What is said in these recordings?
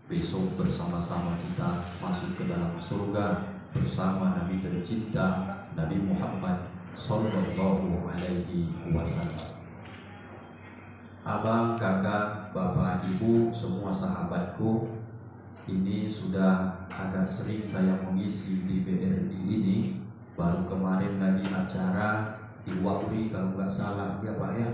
besok bersama-sama kita masuk ke dalam surga bersama Nabi tercinta Nabi Muhammad Sallallahu Alaihi Wasallam. Abang, kakak, bapak, ibu, semua sahabatku, ini sudah agak sering saya mengisi di BRI ini. Baru kemarin lagi acara di Wapri kalau nggak salah ya Pak ya.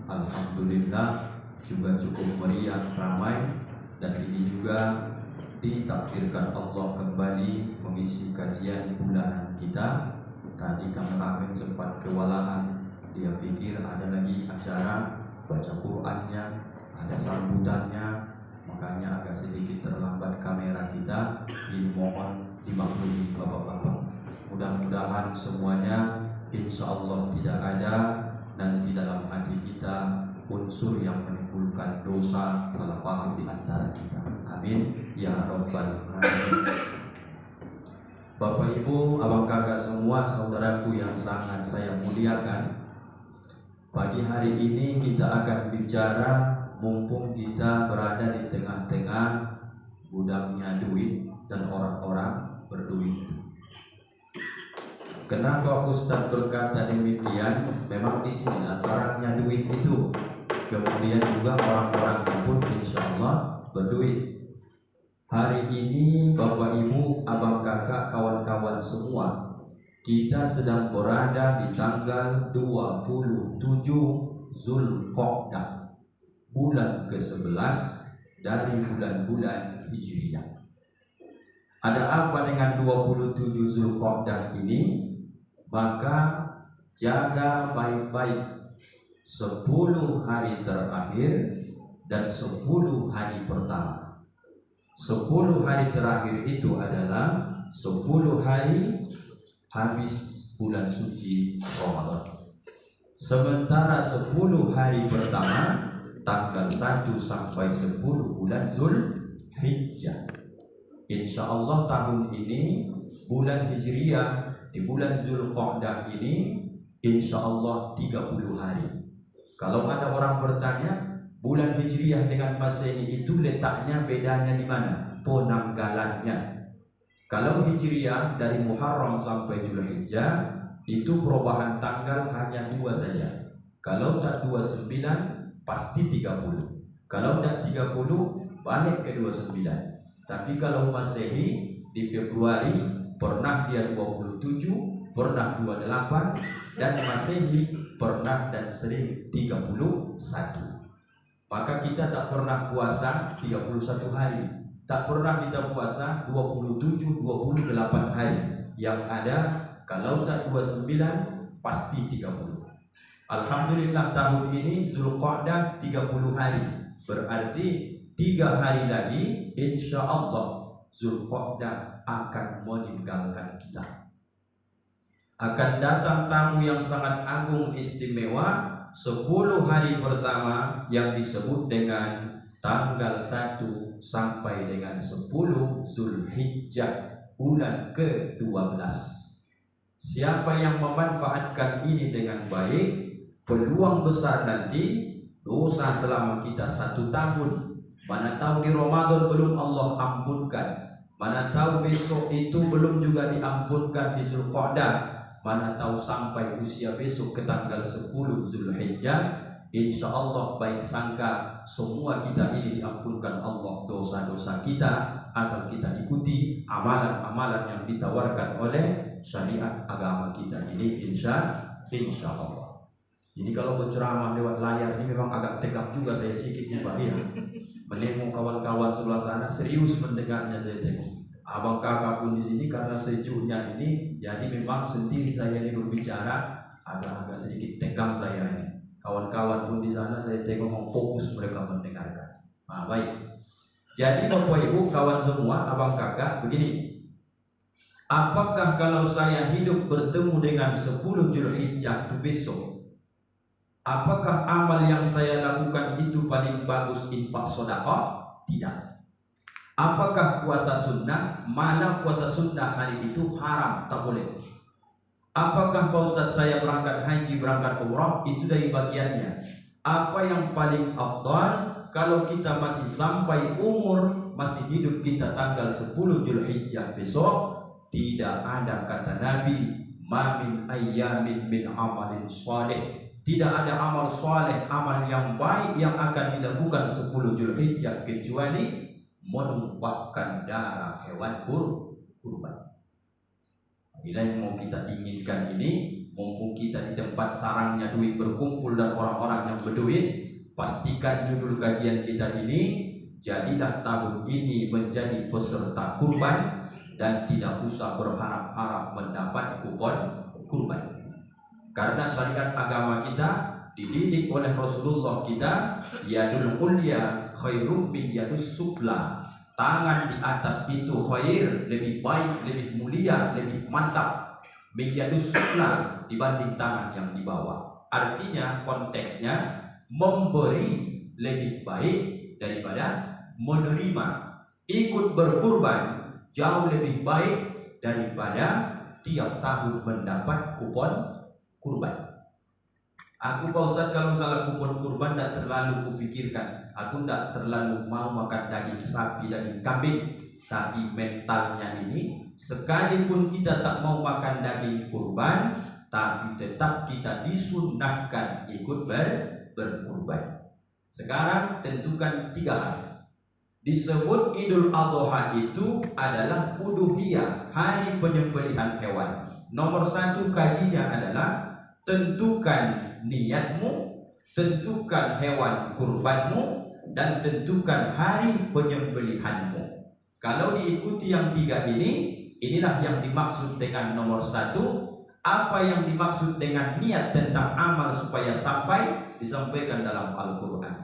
Alhamdulillah juga cukup meriah, ramai. Dan ini juga ditakdirkan Allah kembali mengisi kajian bulanan kita. Tadi kameramen sempat kewalahan, dia pikir ada lagi acara baca Qur'annya, ada sambutannya, makanya agak sedikit terlambat kamera kita. Ini mohon dimaklumi bapak-bapak. Mudah-mudahan semuanya insya Allah tidak ada nanti dalam hati kita unsur yang menimbulkan dosa salah paham di antara kita. Amin ya rabbal alamin. Bapak ibu, abang kakak semua, saudaraku yang sangat saya muliakan, pagi hari ini kita akan bicara mumpung kita berada di tengah-tengah gudangnya duit dan orang-orang berduit. Kenapa Ustadz berkata demikian? Memang di sinilah syaratnya duit itu. Kemudian juga orang-orang pun insya Allah berduit. Hari ini Bapak Ibu, abang kakak, kawan-kawan semua, kita sedang berada di tanggal 27 Zulqa'dah, bulan ke-11 dari bulan-bulan Hijriah. Ada apa dengan 27 Zulqa'dah ini? Maka jaga baik-baik 10 hari terakhir dan 10 hari pertama. 10 hari terakhir itu adalah 10 hari habis bulan suci Ramadan. Sementara 10 hari pertama tanggal 1 sampai 10 bulan Zulhijjah. Insya Allah tahun ini bulan Hijriah di bulan Zulqa'dah ini insya Allah 30 hari. Kalau ada orang bertanya bulan Hijriah dengan Masehi itu letaknya bedanya di mana? Penanggalannya. Kalau Hijriah dari Muharram sampai Zulhijjah itu perubahan tanggal hanya 2 saja. Kalau tak 29 pasti 30. Kalau tak 30 balik ke 29. Tapi kalau Masehi di Februari pernah dia 27, pernah 28, dan Masehi pernah dan sering 31. Maka kita tak pernah puasa 31 hari, tak pernah kita puasa 27, 28 hari. Yang ada kalau tak 29 pasti 30. Alhamdulillah tahun ini Zulqa'dah 30 hari. Berarti 3 hari lagi insya Allah Zulqa'dah akan meninggalkan kita. Akan datang tamu yang sangat agung istimewa 10 hari pertama yang disebut dengan tanggal 1 sampai dengan 10 Zulhijjah bulan ke-12. Siapa yang memanfaatkan ini dengan baik, peluang besar nanti dosa selama kita 1 tahun. Mana tahu di Ramadan belum Allah ampunkan, mana tahu besok itu belum juga diampunkan di Zulqa'dah, mana tahu sampai usia besok ke tanggal 10 Zulhijjah, insya Allah baik sangka semua kita ini diampunkan Allah dosa-dosa kita, asal kita ikuti amalan-amalan yang ditawarkan oleh syariat agama kita ini insya Allah. Ini kalau berceramah lewat layar ini memang agak tegak juga saya sedikit nih Pak ya. Menengok kawan-kawan sebelah sana serius mendengarnya saya tengok. Abang kakak pun di sini karena sejuknya ini, jadi memang sendiri saya ini berbicara agak-agak sedikit tegang saya ini. Kawan-kawan pun di sana saya tengok fokus mereka mendengarkan. Nah, baik. Jadi Bapak Ibu kawan semua, abang kakak begini. Apakah kalau saya hidup bertemu dengan 10 Zulhijjah itu besok, apakah amal yang saya lakukan itu paling bagus infak sedekah? Tidak. Apakah puasa sunnah? Mana puasa sunnah hari itu haram, tak boleh. Apakah Pak Ustadz saya berangkat haji, berangkat umrah? Itu dari bagiannya. Apa yang paling afdal? kalau kita masih sampai umur, masih hidup kita tanggal 10 Zulhijjah besok, tidak ada kata Nabi, ma min ayyamin min amalin salih. Tidak ada amal saleh, amal yang baik yang akan dilakukan 10 Zulhijjah kecuali menumpahkan darah hewan kurban. Inilah yang mau kita inginkan ini. Mumpung kita di tempat sarangnya duit berkumpul dan orang-orang yang berduit, pastikan judul kajian kita ini, jadilah tahun ini menjadi peserta kurban dan tidak usah berharap-harap mendapat kupon kurban. Karena syariat agama kita dididik oleh Rasulullah kita, yadul ulya khairum min yadus sufla. Tangan di atas itu khair, lebih baik, lebih mulia, lebih mantap min yadus sufla dibanding tangan yang di bawah. Artinya konteksnya memberi lebih baik daripada menerima. Ikut berkurban jauh lebih baik daripada tiap tahun mendapat kupon kurban. Aku Pak Ustaz kalau salah kupon kurban tidak terlalu kupikirkan. Aku tidak terlalu mau makan daging sapi, daging kambing. Tapi mentalnya ini, sekalipun kita tak mau makan daging kurban, tapi tetap kita disunnahkan ikut berkurban. Sekarang tentukan 3 hal. Disebut Idul Adha itu adalah uduhiyah, hari penyembelihan hewan. Nomor 1 kajinya adalah tentukan niatmu, tentukan hewan kurbanmu, dan tentukan hari penyembelihanmu. Kalau diikuti yang 3 ini, inilah yang dimaksud dengan nomor 1. Apa yang dimaksud dengan niat tentang amal supaya sampai, disampaikan dalam Al-Quran.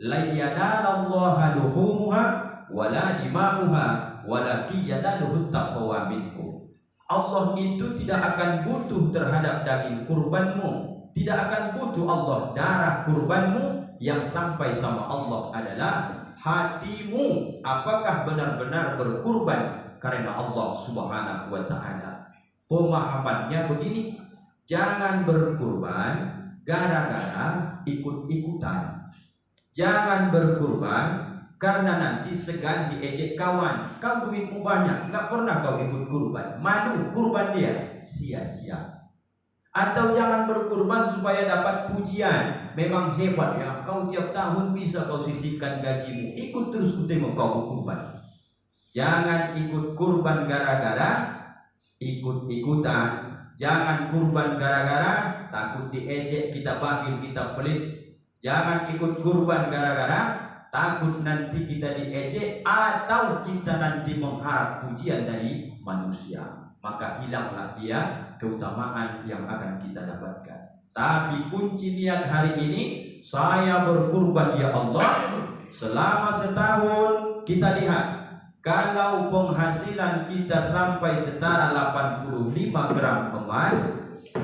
La yanalallaha luhumuha wala dima'uha walakin yanaluhu taqwa minkum. Allah itu tidak akan butuh terhadap daging kurbanmu, tidak akan butuh Allah darah kurbanmu. Yang sampai sama Allah adalah hatimu, apakah benar-benar berkurban karena Allah Subhanahu wa ta'ala. Pemahamannya begini, jangan berkurban gara-gara ikut-ikutan. Jangan berkurban karena nanti segan diejek kawan. Kau duitmu banyak, nggak pernah kau ikut kurban, malu kurban dia, sia-sia. Atau jangan berkurban supaya dapat pujian, memang hebat ya, kau tiap tahun bisa kau sisihkan gajimu, ikut terus ku tengok kau berkurban. Jangan ikut kurban gara-gara ikut-ikutan. Jangan kurban gara-gara takut diejek, kita bakhil, kita pelit. Jangan ikut kurban gara-gara takut nanti kita diejek atau kita nanti mengharap pujian dari manusia. Maka hilanglah dia keutamaan yang akan kita dapatkan. Tapi kunci niat hari ini, saya berkurban ya Allah selama setahun. Kita lihat, kalau penghasilan kita sampai setara 85 gram emas,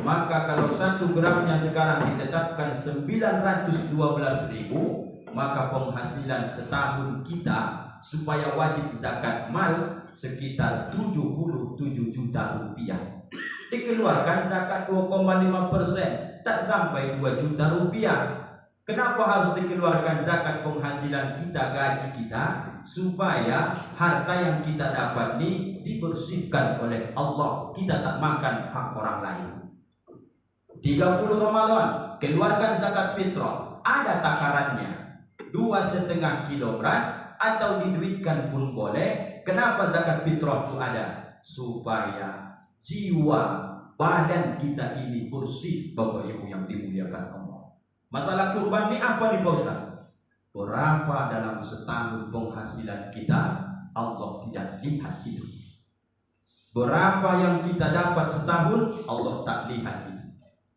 maka kalau 1 gramnya sekarang ditetapkan 912.000, maka penghasilan setahun kita supaya wajib zakat mal sekitar 77 juta rupiah. Dikeluarkan zakat 2,5%, tak sampai 2 juta rupiah. Kenapa harus dikeluarkan zakat penghasilan kita, gaji kita? Supaya harta yang kita dapat ini dibersihkan oleh Allah. Kita tak makan hak orang lain. 30 Ramadan, keluarkan zakat fitrah. Ada takarannya, 2,5 kilo beras atau diduitkan pun boleh. Kenapa zakat fitrah itu ada? Supaya jiwa badan kita ini bersih, Bapak Ibu yang dimuliakan Allah. Masalah kurban ini apa nih Pak Ustaz? Berapa dalam setahun penghasilan kita? Allah tidak lihat itu. Berapa yang kita dapat setahun? Allah tak lihat itu.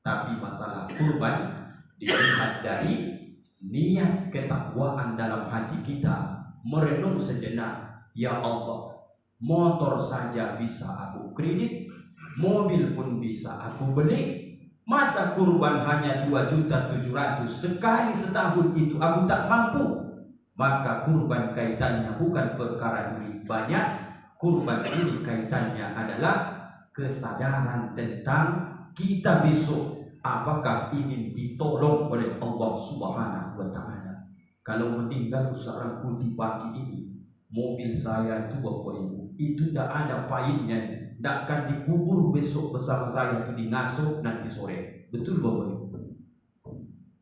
Tapi masalah kurban dilihat dari niat ketakwaan dalam hati kita. Merenung sejenak, ya Allah, motor saja bisa aku kredit, mobil pun bisa aku beli. Masa kurban hanya 2.700.000 sekali setahun itu aku tak mampu? Maka kurban kaitannya bukan perkara duit banyak. Kurban ini kaitannya adalah kesadaran tentang kita besok apakah ingin ditolong oleh Allah Subhanahu wa ta'ala. kalau meninggal seorang putih pagi ini, mobil saya itu Bapak Ibu, itu tidak ada painnya, itu tidak akan dikubur besok bersama saya, itu dingasuh nanti sore. Betul Bapak Ibu?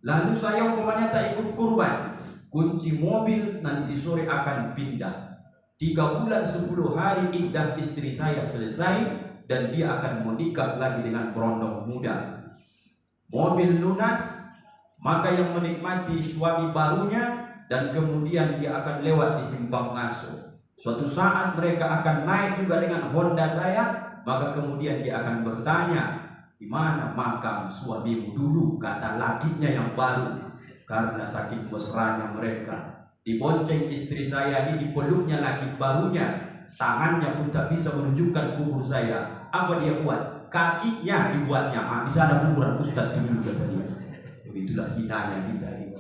Lalu saya umpamanya tak ikut kurban, kunci mobil nanti sore akan pindah. 3 bulan 10 hari iddah istri saya selesai dan dia akan menikah lagi dengan berondong muda. Mobil lunas, maka yang menikmati suami barunya, dan kemudian dia akan lewat di simpang ngasuh. Suatu saat mereka akan naik juga dengan Honda saya, maka kemudian dia akan bertanya, di mana makam suamimu dulu, kata lakinya yang baru. Karena saking mesranya mereka, dibonceng istri saya ini, dipeluknya laki barunya, tangannya pun tak bisa menunjukkan kubur saya. Apa dia buat? Kakinya dibuatnya, di sana kuburan Ustaz dulu, kata dia. Begitulah hinanya kita ini.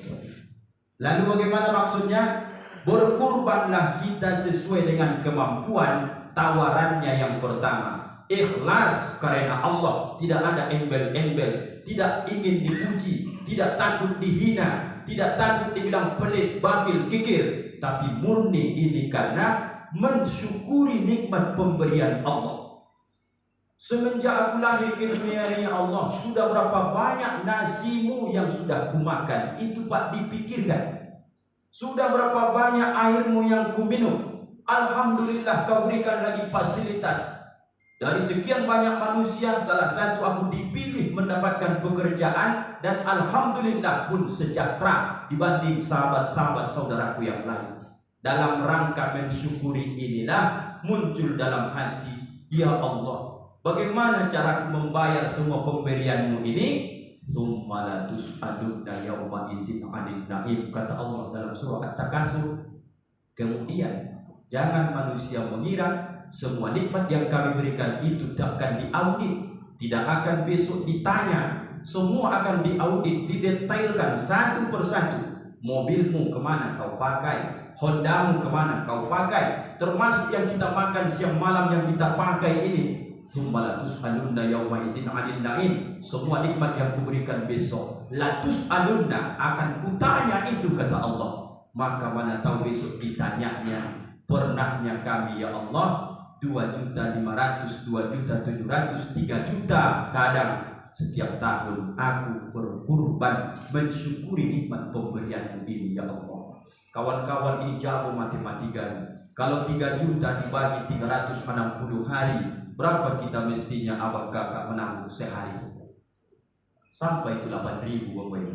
Lalu bagaimana maksudnya? Berkurbanlah kita sesuai dengan kemampuan. Tawarannya yang pertama, ikhlas karena Allah, tidak ada embel-embel, tidak ingin dipuji, tidak takut dihina, tidak takut dibilang pelit, bakhil, kikir, tapi murni ini karena mensyukuri nikmat pemberian Allah. Semenjak aku lahir ke dunia ini, Allah, sudah berapa banyak nasimu yang sudah kumakan, itu Pak dipikirkan. Sudah berapa banyak airmu yang kuminum, alhamdulillah kau berikan lagi fasilitas. Dari sekian banyak manusia, salah satu aku dipilih mendapatkan pekerjaan, dan alhamdulillah pun sejahtera dibanding sahabat-sahabat saudaraku yang lain. Dalam rangka mensyukuri inilah muncul dalam hati, ya Allah, bagaimana caraku membayar semua pemberianmu ini? Tsumma la tus'aluna yauma idzin 'anil na'im, kata Allah dalam surah At-Takasur. Kemudian jangan manusia mengira semua nikmat yang kami berikan itu tak akan diaudit, tidak akan besok ditanya. Semua akan diaudit, didetailkan satu persatu. Mobilmu kemana kau pakai, Hondamu kemana kau pakai, termasuk yang kita makan siang malam yang kita pakai ini. Tsumma la tus'alunna yauma idzin 'anil na'im, semua nikmat yang kuberikan besok la tus'alunna, akan kutanya itu, kata Allah. Maka mana tahu besok ditanyanya. Pernahnya kami, ya Allah, 2.500.000, 2.700.000, 3 juta kadang setiap tahun aku berkurban mensyukuri nikmat pemberianmu ini, ya Allah. Kawan-kawan ini jago matematika. Kalau 3 juta dibagi 360 hari, berapa kita mestinya abang kakak menanggung sehari? Sampai itu 8.000 Bapak Ibu.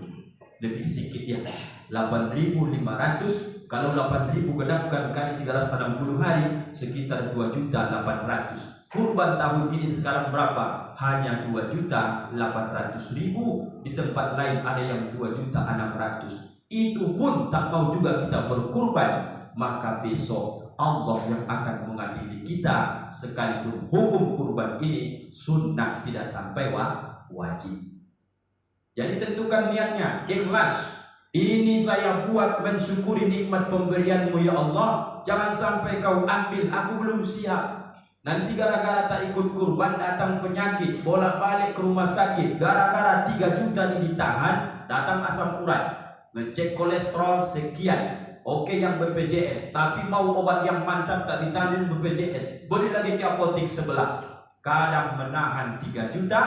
Lebih sedikit ya, 8.500. Kalau 8.000 genapkan kali 360 hari, sekitar 2.800.000. Kurban tahun ini sekarang berapa? Hanya 2.800.000. Di tempat lain ada yang 2.600.000. Itu pun tak mau juga kita berkurban. Maka besok Allah yang akan mengadili kita, sekalipun hukum kurban ini sunnah, tidak sampai wajib. Jadi tentukan niatnya, ikhlas. Ini saya buat mensyukuri nikmat pemberianmu, ya Allah. Jangan sampai kau ambil, aku belum siap. Nanti gara-gara tak ikut kurban datang penyakit, bolak-balik ke rumah sakit, gara-gara 3 juta ini ditahan, datang asam urat, ngecek kolesterol sekian. Oke yang BPJS, tapi mau obat yang mantap tak ditanggung BPJS, boleh lagi ke apotek sebelah. Kadang menahan 3 juta,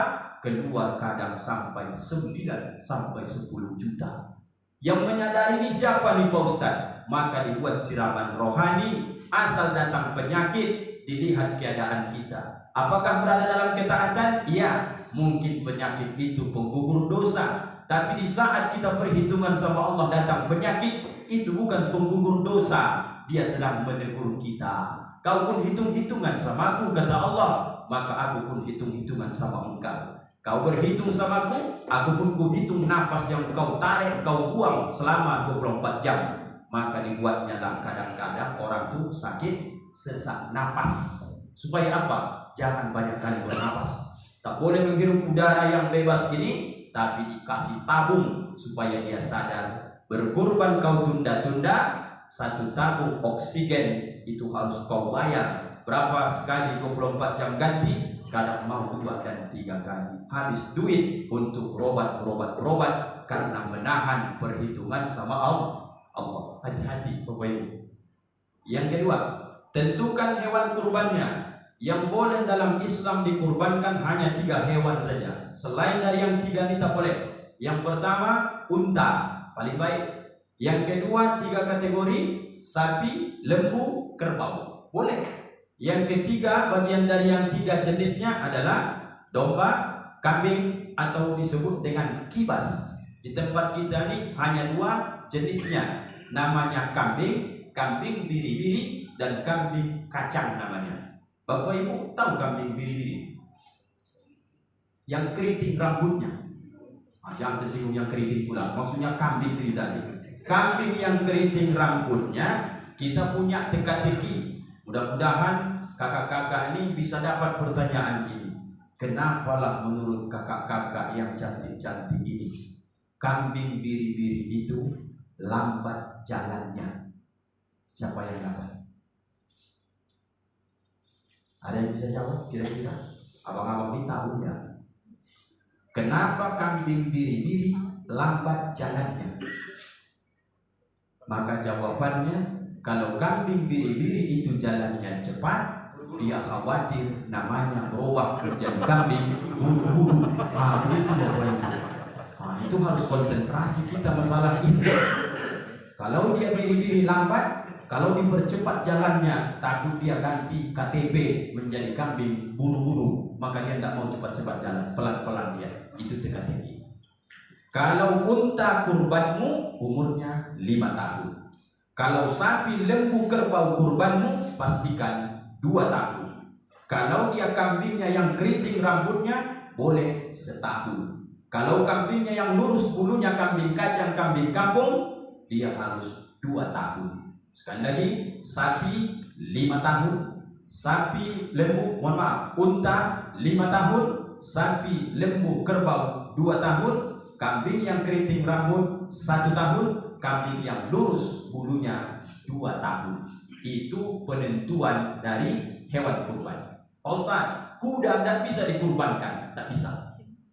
keluar kadang sampai 9 sampai 10 juta. Yang menyadari ini siapa nih Pak Ustaz? Maka dibuat siraman rohani. Asal datang penyakit, dilihat keadaan kita. Apakah berada dalam ketaatan? Iya. Mungkin penyakit itu penggugur dosa, tapi di saat kita perhitungan sama Allah datang penyakit, itu bukan penggugur dosa. Dia sedang menegur kita. Kau pun hitung-hitungan sama aku, kata Allah, maka aku pun hitung-hitungan sama engkau. Kau berhitung sama aku pun kuhitung napas yang kau tarik, kau buang selama 24 jam. Maka dibuatnya lah kadang-kadang orang tuh sakit sesak napas. Supaya apa? Jangan banyak kali bernapas. Tak boleh menghirup udara yang bebas ini, tapi dikasih tabung supaya dia sadar. Berkurban kau tunda-tunda, 1 tabung oksigen itu harus kau bayar. Berapa sekali 24 jam ganti? Kadang mau 2 dan 3 kali. Habis duit untuk berobat karena menahan perhitungan sama Allah. Hati-hati Bapak Ibu. Yang kedua, tentukan hewan kurbannya. Yang boleh dalam Islam dikurbankan hanya 3 hewan saja. Selain dari yang 3 ini tak boleh. Yang pertama, unta, paling baik. Yang kedua, 3 kategori, sapi, lembu, kerbau, boleh. Yang ketiga, bagian dari yang 3 jenisnya adalah domba, kambing, atau disebut dengan kibas. Di tempat kita ini hanya 2 jenisnya, namanya kambing, kambing biri-biri, dan kambing kacang namanya. Bapak Ibu tahu kambing biri-biri? Yang keriting rambutnya. Jangan tersinggung yang keriting pula, maksudnya kambing ceritanya. Kambing yang keriting rambutnya kita punya teka-teki. Mudah-mudahan kakak-kakak ini bisa dapat pertanyaan ini. Kenapalah menurut kakak-kakak yang cantik-cantik ini kambing biri-biri itu lambat jalannya? Siapa yang dapat? Ada yang bisa jawab kira-kira? Abang-abang ini tahu ya. Kenapa kambing biri-biri lambat jalannya? Maka jawabannya, kalau kambing biri-biri itu jalannya cepat, dia khawatir namanya berubah menjadi kambing buru-buru. Begitu Bapak Ibu. Itu harus konsentrasi kita masalah ini. Kalau dia biri-biri lambat, kalau dipercepat jalannya, takut dia ganti KTP menjadi kambing buru-buru, maka dia tidak mau cepat-cepat jalan, pelan-pelan dia. Itu teka-teki. Kalau unta kurbanmu umurnya 5 tahun. Kalau sapi, lembu, kerbau kurbanmu pastikan 2 tahun. Kalau dia kambingnya yang keriting rambutnya boleh 1 tahun. Kalau kambingnya yang lurus bulunya, kambing kacang, kambing kampung, dia harus 2 tahun. Sekali lagi, sapi 5 tahun, sapi, lembu, unta 5 tahun, sapi, lembu, kerbau 2 tahun, kambing yang keriting rambut 1 tahun, kambing yang lurus bulunya 2 tahun. Itu penentuan dari hewan kurban. Pak Ustaz, kuda tidak bisa dikurbankan? Tak bisa.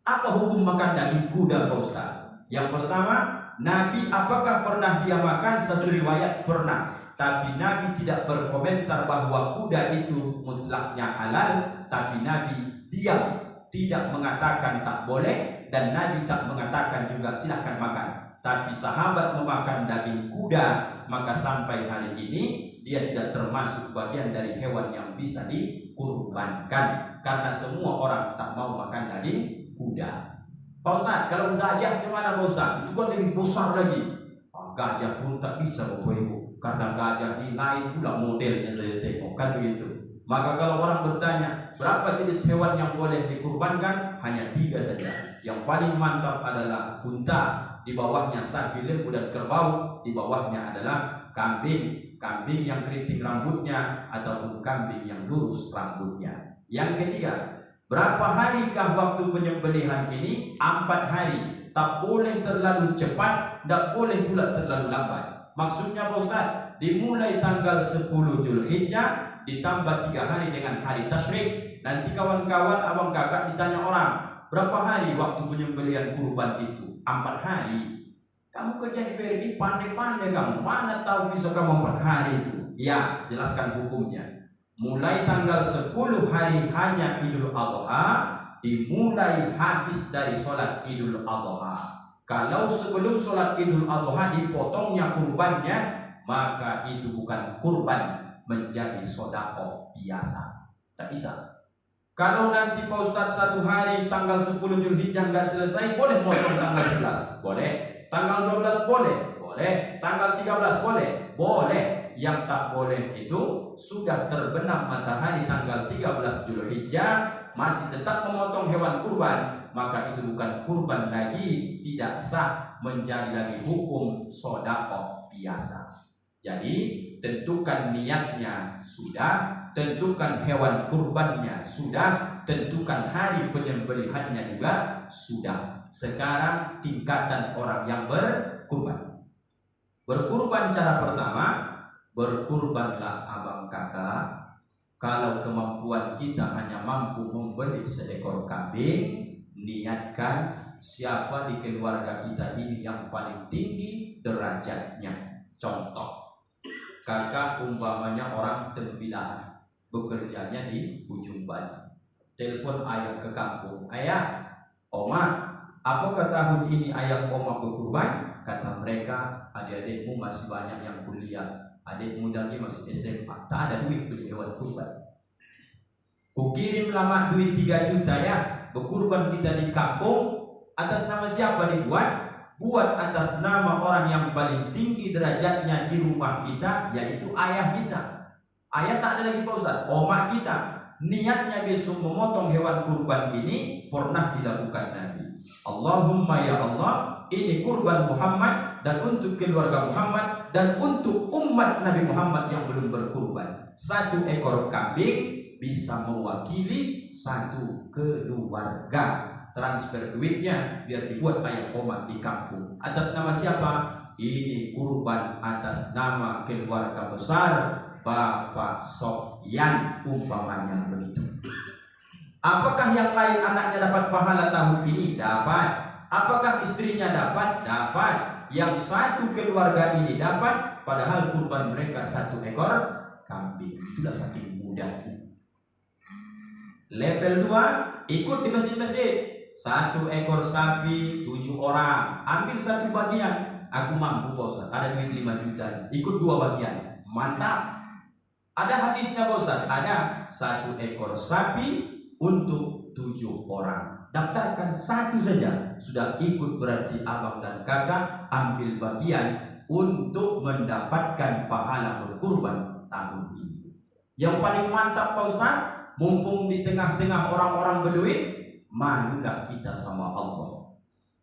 Apa hukum makan daging kuda Pak Ustaz? Yang pertama, Nabi apakah pernah dia makan? Satu riwayat pernah. Tapi Nabi tidak berkomentar bahwa kuda itu mutlaknya halal. Tapi Nabi diam, tidak mengatakan tak boleh, dan Nabi tak mengatakan juga silahkan makan. Tapi sahabat memakan daging kuda, maka sampai hari ini dia tidak termasuk bagian dari hewan yang bisa dikurbankan, karena semua orang tak mau makan daging kuda. Pak Ustaz, kalau gajah gimana Pak Ustaz? Itu kan lebih besar lagi. Gajah pun tak bisa Bapak Ibu, karena gajah ini lain pula modelnya, saya tengok kan begitu. Maka kalau orang bertanya berapa jenis hewan yang boleh dikurbankan, hanya 3 saja. Yang paling mantap adalah unta, di bawahnya sapi, lembu, dan kerbau, di bawahnya adalah kambing, kambing yang keriting rambutnya ataupun kambing yang lurus rambutnya. Yang ketiga, berapa harikah waktu penyembelihan ini? 4 hari. Tak boleh terlalu cepat, tak boleh pula terlalu lambat. Maksudnya Pak Ustaz, dimulai tanggal 10 Zulhijjah ditambah 3 hari dengan hari tasyrik. Nanti kawan-kawan, abang kakak ditanya orang, berapa hari waktu penyembelihan kurban itu? 4 hari. Kamu kerja di BRI pandai-pandai kamu, mana tahu bisa kamu 4 hari itu? Ya, jelaskan hukumnya. Mulai tanggal 10 hari hanya Idul Adha, dimulai habis dari sholat Idul Adha. Kalau sebelum sholat Idul Adha dipotongnya kurbannya, maka itu bukan kurban, menjadi sedekah biasa. Tak bisa. Kalau nanti Pak Ustadz 1 hari tanggal 10 Zulhijjah nggak selesai, boleh potong tanggal 11? Boleh. Tanggal 12 boleh? Boleh. Tanggal 13 boleh? Boleh. Yang tak boleh itu sudah terbenam matahari tanggal 13 Zulhijjah masih tetap memotong hewan kurban, maka itu bukan kurban lagi, tidak sah, menjadi lagi hukum sedekah biasa. Jadi tentukan niatnya sudah, tentukan hewan kurbannya sudah, tentukan hari penyembelihannya juga sudah. Sekarang tingkatan orang yang berkurban. Berkurban cara pertama, berkurbanlah abang kakak. Kalau kemampuan kita hanya mampu membeli seekor kambing, niatkan siapa di keluarga kita ini yang paling tinggi derajatnya. Contoh, kakak umpamanya orang terbilang, bekerjanya di ujung batu. Telepon ayah ke kampung, ayah, oma, apakah tahun ini ayah oma berkurban? Kata mereka, adik-adikmu masih banyak yang kuliah, adikmu lagi masih SMA, tak ada duit beli hewan kurban. Kukirim lama duit 3 juta ya, berkurban kita di kampung. Atas nama siapa dibuat? Buat atas nama orang yang paling tinggi derajatnya di rumah kita, yaitu ayah kita. Ayah tak ada lagi Pak Ustaz, oma kita. Niatnya besok memotong hewan kurban ini pernah dilakukan Nabi. Allahumma ya Allah, ini kurban Muhammad dan untuk keluarga Muhammad dan untuk umat Nabi Muhammad yang belum berkurban. 1 ekor kambing bisa mewakili 1 keluarga. Transfer duitnya biar dibuat ayah oma di kampung. Atas nama siapa? Ini kurban atas nama keluarga besar Bapak Sofyan, umpamanya begitu. Apakah yang lain anaknya dapat pahala tahun ini? Dapat. Apakah istrinya dapat? Dapat. Yang 1 keluarga ini dapat, padahal kurban mereka 1 ekor kambing. Itulah saking mudahnya. Level 2, ikut di masjid-masjid. 1 ekor sapi 7 orang, ambil 1 bagian. Aku mampu Pak Ustaz, ada duit 5 juta, ikut 2 bagian. Mantap. Ada hadisnya Pak Ustaz, ada 1 ekor sapi untuk 7 orang. Daftarkan 1 saja, sudah ikut berarti abang dan kakak ambil bagian untuk mendapatkan pahala berkurban tahun ini. Yang paling mantap Pak Ustaz, mumpung di tengah-tengah orang-orang berduit, malulah kita sama Allah.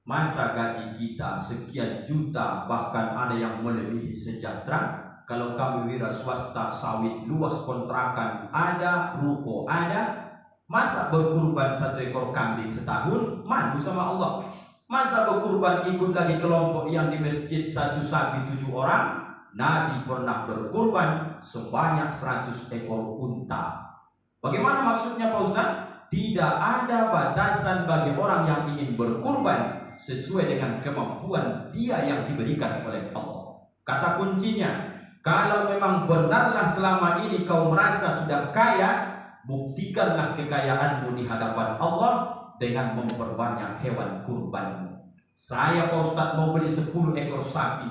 Masa gaji kita sekian juta, bahkan ada yang melebihi sejahtera. Kalau kami wira swasta, sawit luas, kontrakan ada, ruko ada. Masa berkurban 1 ekor kambing setahun, malu sama Allah. Masa berkurban ikut lagi kelompok yang di masjid 1 sapi 7 orang. Nabi pernah berkurban sebanyak 100 ekor unta. Bagaimana maksudnya Pak Ustaz? Tidak ada batasan bagi orang yang ingin berkurban sesuai dengan kemampuan dia yang diberikan oleh Allah. Kata kuncinya, kalau memang benarlah selama ini kau merasa sudah kaya, buktikanlah kekayaanmu di hadapan Allah dengan memperbanyak hewan kurbanmu. Saya Pak Ustaz mau beli 10 ekor sapi.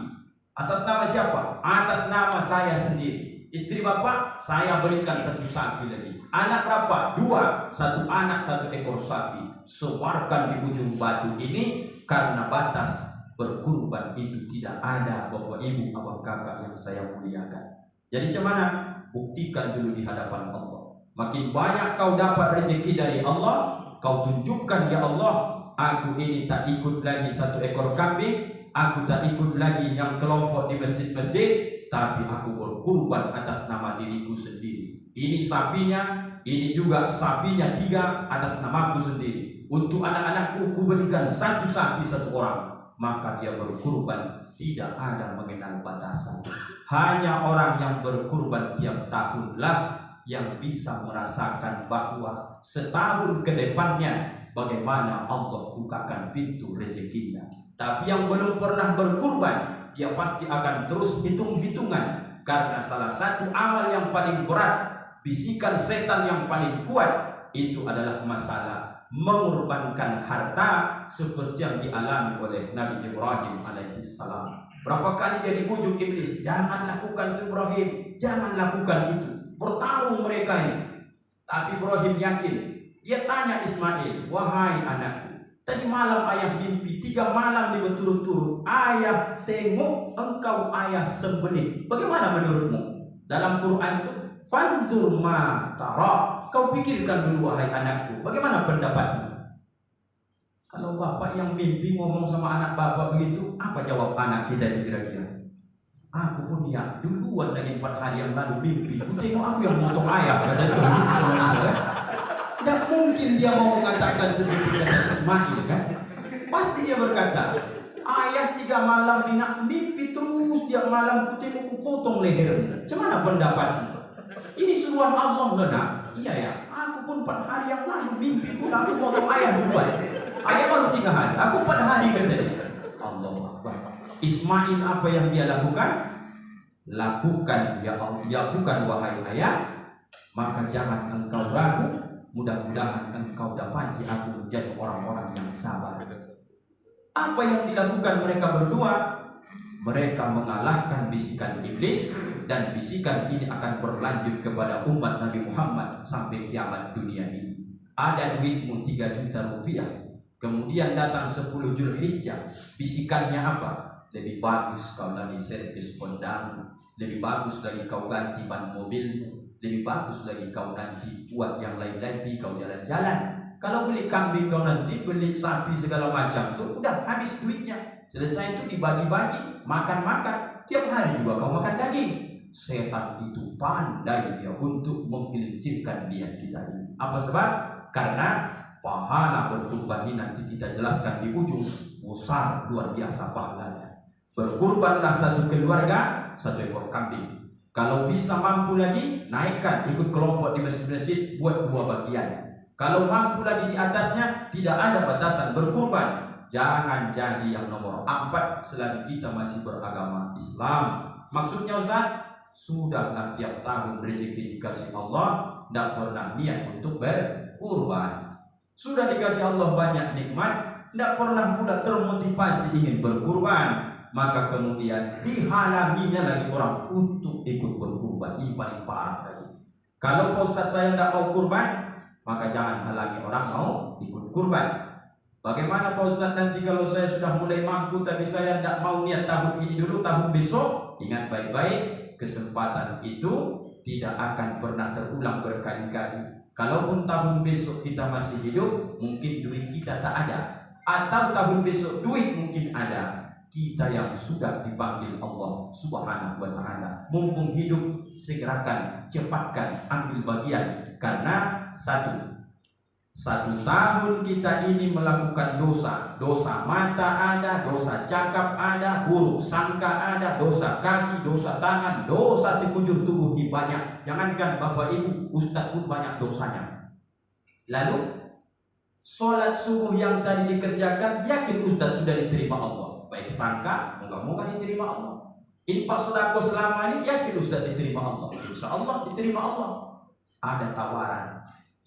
Atas nama siapa? Atas nama saya sendiri. Istri bapak, saya berikan 1 sapi lagi. Anak berapa? 2. 1 anak 1 ekor sapi. Sebarkan di ujung batu ini, karena batas berkurban itu tidak ada bapak ibu abang kakak yang saya muliakan. Jadi gimana? Buktikan dulu di hadapan Allah. Makin banyak kau dapat rezeki dari Allah, kau tunjukkan ya Allah, aku ini tak ikut lagi 1 ekor kambing, aku tak ikut lagi yang kelompok di masjid-masjid, tapi aku berkurban atas nama diriku sendiri. Ini sapinya, ini juga sapinya 3 atas namaku sendiri. Untuk anak-anakku ku berikan 1 sapi 1 orang. Maka dia berkurban, tidak ada mengenal batasan. Hanya orang yang berkurban tiap tahunlah yang bisa merasakan bahwa setahun ke depannya bagaimana Allah bukakan pintu rezekinya. Tapi yang belum pernah berkurban, dia pasti akan terus hitung-hitungan, karena salah satu amal yang paling berat, bisikan setan yang paling kuat, itu adalah masalah mengorbankan harta seperti yang dialami oleh Nabi Ibrahim alaihissalam. Berapa kali dia dibujuk iblis, jangan lakukan itu Ibrahim, jangan lakukan itu. Bertarung mereka ini. Tapi Ibrahim yakin. Dia tanya Ismail, wahai anakku, tadi malam ayah mimpi 3 malam di berturut-turut. Ayah tengok engkau ayah sembelih. Bagaimana menurutmu? Dalam Quran itu, fanzur ma tara. Kau pikirkan dulu wahai anakku, bagaimana pendapatmu? Kalau bapak yang mimpi ngomong sama anak bapak begitu, apa jawab anak kita itu kira-kira? Aku pun ya duluan lagi 4 hari yang lalu mimpi, ku tengok aku yang motong ayah, kata dia begitu sebenarnya. Tidak mungkin dia mau mengatakan seperti kata Ismail kan? Pasti dia berkata, ayah 3 malam dinak mimpi terus, tiap malam ku tengok ku potong lehernya. Gimana pendapatmu? Ini suruhan Allah loh nak. Iya ya, aku pun 4 hari yang lalu mimpi ku lalu potong ayah duluan. Ayah baru 3 hari, aku 4 hari katanya. Allah Akbar. Ismail apa yang dia lakukan? lakukan lakukan wahai ayah, maka jangan engkau ragu, mudah-mudahan engkau dapati aku menjadi orang-orang yang sabar. Apa yang dilakukan mereka berdua? Mereka mengalahkan bisikan iblis, dan bisikan ini akan berlanjut kepada umat Nabi Muhammad sampai kiamat dunia ini. Ada duitmu 3 juta rupiah, kemudian datang 10 Zulhijjah, bisikannya apa? Lebih bagus kau lagi servis Hondamu, lebih bagus lagi kau ganti ban mobilmu, lebih bagus lagi kau nanti buat yang lain-lain, kau jalan-jalan. Kalau beli kambing kau nanti beli sapi segala macam tuh udah habis duitnya. Selesai itu dibagi-bagi, makan-makan, tiap hari juga kau makan daging. Setan itu pandai dia untuk menggelincirkan niat kita ini. Apa sebab? Karena pahala berkurban ini nanti kita jelaskan di ujung, besar luar biasa pahalanya. Berkurbanlah satu keluarga 1 ekor kambing. Kalau bisa mampu lagi, naikkan ikut kelompok di masjid-masjid, buat 2 bagian. Kalau mampu lagi di atasnya, tidak ada batasan berkurban. Jangan jadi yang nomor 4 selagi kita masih beragama Islam. Maksudnya Ustaz, sudahlah tiap tahun rezeki dikasih Allah, tidak pernah niat untuk berkurban. Sudah dikasih Allah banyak nikmat, tidak pernah pula termotivasi ingin berkurban. Maka kemudian dihalanginya lagi orang untuk ikut berkurban. Ini paling parah lagi. Kalau Pak Ustaz saya tidak mau kurban, maka jangan halangi orang mau ikut kurban. Bagaimana Pak Ustaz nanti kalau saya sudah mulai mampu tapi saya tidak mau niat tahun ini dulu, tahun besok? Ingat baik-baik, kesempatan itu tidak akan pernah terulang berkali-kali. Kalaupun tahun besok kita masih hidup, mungkin duit kita tak ada, atau tahun besok duit mungkin ada. Kita yang sudah dipanggil Allah Subhanahu wa Ta'ala, mumpung hidup, segerakan, cepatkan, ambil bagian. Karena satu tahun kita ini melakukan dosa. Dosa mata ada, dosa cakap ada, buruk sangka ada, dosa kaki, dosa tangan, dosa sekujur tubuh ini banyak. Jangankan Bapak Ibu, Ustaz pun banyak dosanya. Lalu sholat subuh yang tadi dikerjakan, yakin Ustaz sudah diterima Allah? Baik sangka, moga-moga diterima Allah. Infak sedekah selama ini, yakin Ustaz diterima Allah? Insya Allah diterima Allah. Ada tawaran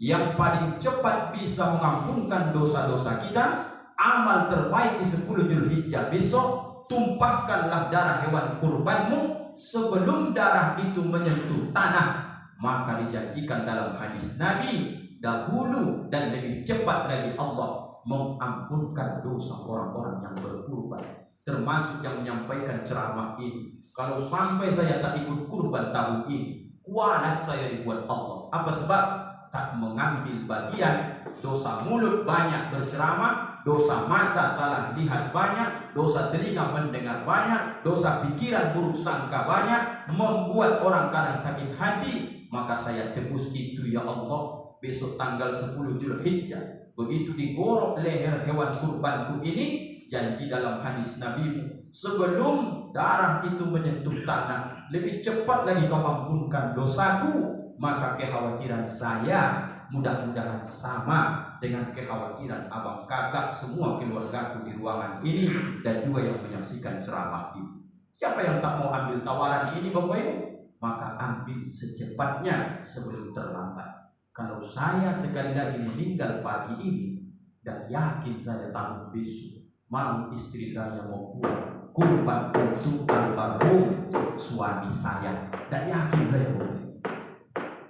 yang paling cepat bisa mengampunkan dosa-dosa kita, amal terbaik di 10 Zulhijjah besok, tumpahkanlah darah hewan kurbanmu sebelum darah itu menyentuh tanah. Maka dijanjikan dalam hadis Nabi, dahulu dan lebih cepat lagi Allah mengampunkan dosa orang-orang yang berkurban. Termasuk yang menyampaikan ceramah ini, kalau sampai saya tak ikut kurban tahun ini, kualat saya dibuat Allah. Apa sebab? Tak mengambil bagian. Dosa mulut banyak berceramah, dosa mata salah lihat banyak, dosa telinga mendengar banyak, dosa pikiran buruk sangka banyak, membuat orang kadang sakit hati. Maka saya tebus itu ya Allah besok tanggal 10 Zulhijjah. Begitu digorok leher hewan kurbanku ini, janji dalam hadis Nabi, sebelum darah itu menyentuh tanah, lebih cepat lagi kau ampunkan dosaku. Maka kekhawatiran saya mudah-mudahan sama dengan kekhawatiran abang kakak semua keluargaku di ruangan ini dan juga yang menyaksikan ceramah ini. Siapa yang tak mau ambil tawaran ini Bapak Ibu? Maka ambil secepatnya sebelum terlambat. Kalau saya sekali lagi meninggal pagi ini, dan yakin saya tahun besok mau istri saya mau buat kurban untuk almarhum suami saya, dan yakin saya boleh.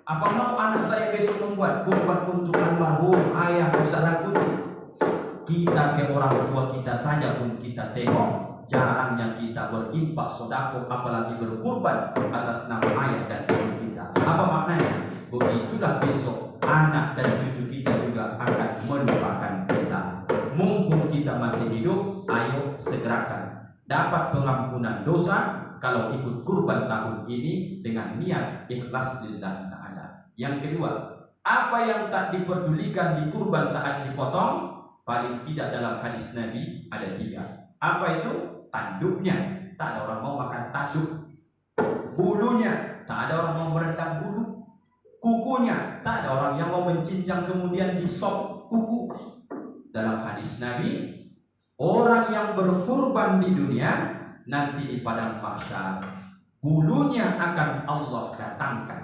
Apa mau anak saya besok membuat kurban untuk almarhum ayah saudara putih? Kita ke orang tua kita saja pun kita tengok jarangnya kita berinfak sedekah, apalagi berkurban atas nama ayah dan ibu kita. Apa maknanya? Begitulah besok anak dan cucu kita juga akan melupakan kita. Mumpung kita masih hidup, ayo segerakan dapat pengampunan dosa kalau ikut kurban tahun ini dengan niat ikhlas lillahi ta'ala. Yang kedua, apa yang tak diperdulikan di kurban saat dipotong? Paling tidak dalam hadis Nabi ada 3. Apa itu? Tanduknya, tak ada orang mau makan tanduk. Bulunya, tak ada orang mau merendam bulu. Kukunya, tak ada orang yang mau mencincang kemudian disop kuku. Dalam hadis Nabi, orang yang berkurban di dunia nanti di padang mahsyar bulunya akan Allah datangkan,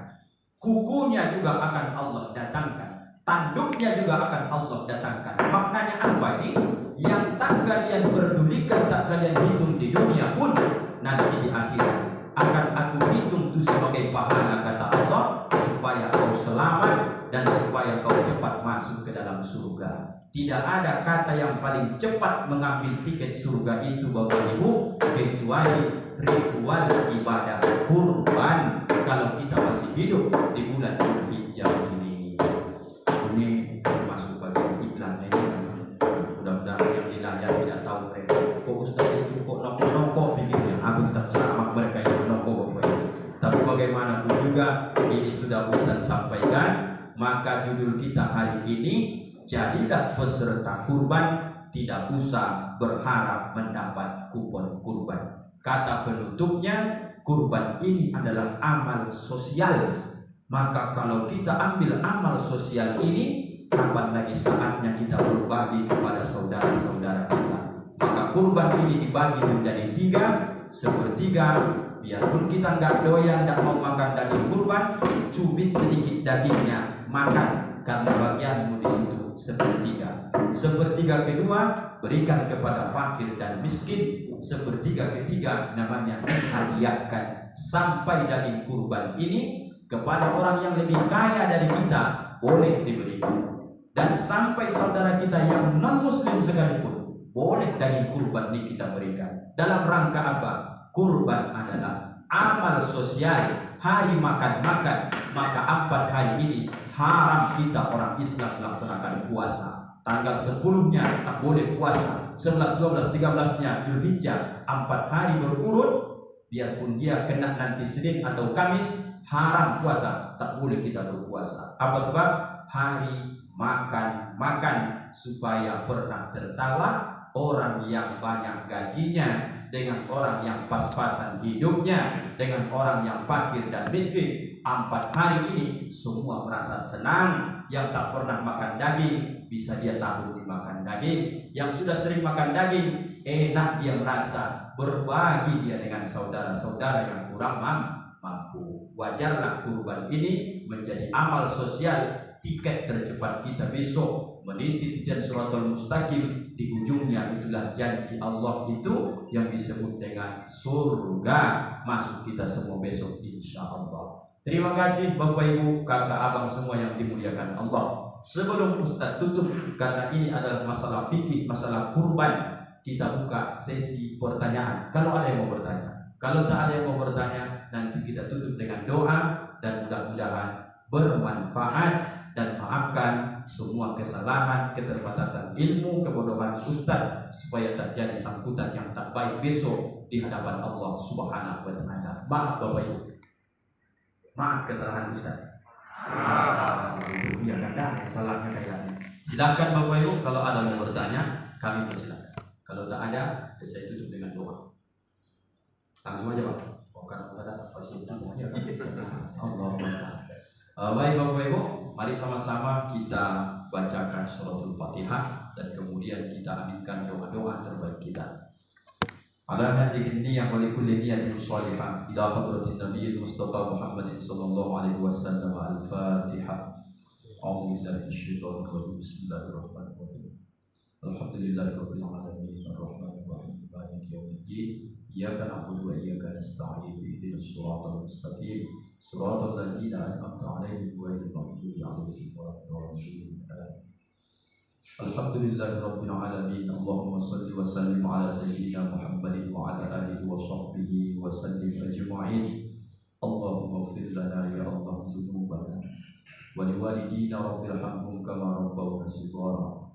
kukunya juga akan Allah datangkan, tanduknya juga akan Allah datangkan. Maknanya apa ini? Yang tak kalian pedulikan, tak kalian hitung di dunia pun, nanti di akhirat akan aku hitung itu sebagai pahala, kata Allah, supaya kau selamat dan supaya kau cepat masuk ke dalam surga. Tidak ada kata yang paling cepat mengambil tiket surga itu Bapak Ibu kecuali ritual ibadah kurban kalau kita masih hidup di bulan Dzulhijjah ini. Ini termasuk bagian iklan ini. Mudah-mudahan yang di layar tidak tahu mereka. Kok Ustaz itu kok noko-noko pikirnya. Aku tetap ceramah, mereka yang menoko Bapak Ibu. Tapi bagaimanapun juga ini sudah Ustaz sampaikan, maka judul kita hari ini, jadilah peserta kurban, tidak usah berharap mendapat kupon kurban. Kata penutupnya, kurban ini adalah amal sosial. Maka kalau kita ambil amal sosial ini, kapan lagi saatnya kita berbagi kepada saudara-saudara kita. Maka kurban ini dibagi menjadi 3, sepertiga. Biarpun kita nggak doyan, nggak mau makan daging kurban, cubit sedikit dagingnya, makan, karena bagianmu di situ. Sepertiga kedua berikan kepada fakir dan miskin. Sepertiga ketiga namanya dihadiahkan. Sampai daging kurban ini kepada orang yang lebih kaya dari kita boleh diberikan. Dan sampai saudara kita yang non muslim sekalipun boleh daging kurban ini kita berikan. Dalam rangka apa? Kurban adalah amal sosial. Hari makan-makan, maka 4 hari ini haram kita orang Islam melaksanakan puasa. Tanggal 10-nya tak boleh puasa, 11, 12, 13-nya Dzulhijjah, 4 hari berurut. Biarpun dia kena nanti Senin atau Kamis, haram puasa, tak boleh kita berpuasa. Apa sebab? Hari makan-makan supaya pernah tertawa orang yang banyak gajinya dengan orang yang pas-pasan hidupnya, dengan orang yang fakir dan miskin. 4 hari ini semua merasa senang. Yang tak pernah makan daging bisa dia tahu dimakan daging. Yang sudah sering makan daging enak dia merasa berbagi dia dengan saudara-saudara yang kurang mampu. Wajarlah kurban ini menjadi amal sosial. Tiket tercepat kita besok meniti titian Shiratal Mustaqim, di ujungnya itulah janji Allah itu yang disebut dengan surga. Masuk kita semua besok insya Allah. Terima kasih Bapak Ibu, kakak abang semua yang dimuliakan Allah. Sebelum Ustaz tutup, karena ini adalah masalah fikih, masalah kurban, kita buka sesi pertanyaan. Kalau ada yang mau bertanya, kalau tak ada yang mau bertanya, nanti kita tutup dengan doa dan mudah-mudahan bermanfaat. Dan maafkan semua kesalahan, keterbatasan ilmu, kebodohan Ustaz, supaya tak jadi sangkutan yang tak baik besok di hadapan Allah Subhanahu wa Ta'ala. Maaf Bapak Ibu, maaf kesalahan Ustaz. Itu ya kan ada yang salahnya kayaknya. Silakan Bapak Ibu, kalau ada yang mau bertanya, kami persilakan. Kalau tak ada, saya tutup dengan doa. Langsung aja Pak. Oh, karena udah datang pasti Allah. Baik Bapak Ibu, mari sama-sama kita bacakan suratul Fatihah dan kemudian kita aminkan doa-doa terbaik kita. Ala hazihi niyyah wa likulli niyyatin shalihah ila hadratin nabiyil Mustafa Muhammadin sallallahu alaihi wasallam. Al-Fatihah. A'udzu billahi minasyaitonir rajim. Bismillahirrahmanirrahim. Alhamdulillahirabbil alamin arrahmanir rahim maliki yaumiddin. Iyyaka na'budu wa iyyaka nasta'in ihdinas siratal mustaqim siratal ladzina an'amta 'alaihim ghairil maghdubi 'alaihim waladdallin. Alhamdulillahirabbil alamin. Allahumma shalli wa sallim ala sayyidina Muhammadin wa ala alihi wa sahbihi wa sallim ajma'in. Allahumma ighfir lana ya Allah dzunubana wa liwalidina rabbirhamhum kama rabbawna shighara.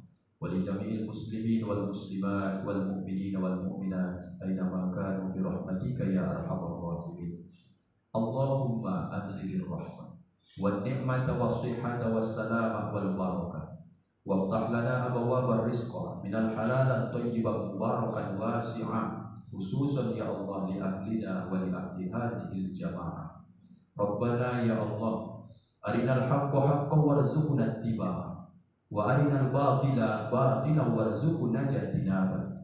ولجميع المسلمين والمسلمات والمؤمنين والمؤمنات أينما كانوا برحمتك يا أرحم الراحمين. اللهم أنزل الرحمة والنعمة والصحة والسلامة والبركة وافتح لنا أبواب الرزق من الحلال الطيب مباركا واسعا خصوصا يا الله لأهلنا ولأهل هذه الجماعة. ربنا يا الله أرنا الحق حقا وارزقنا اتباعه wa arinal batila batila warzuqna ejatinaba.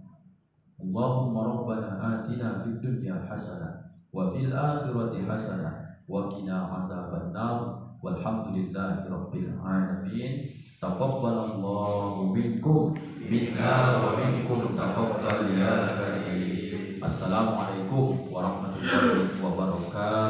Allahumma rabbana atina fid dunya hasanah wa fil akhirati hasanah wa qina adzabannar. Walhamdulillahirabbil alamin. Taqabbalallahu minkum minna wa minkum taqabbal ya karim. Assalamualaikum warahmatullahi wabarakatuh.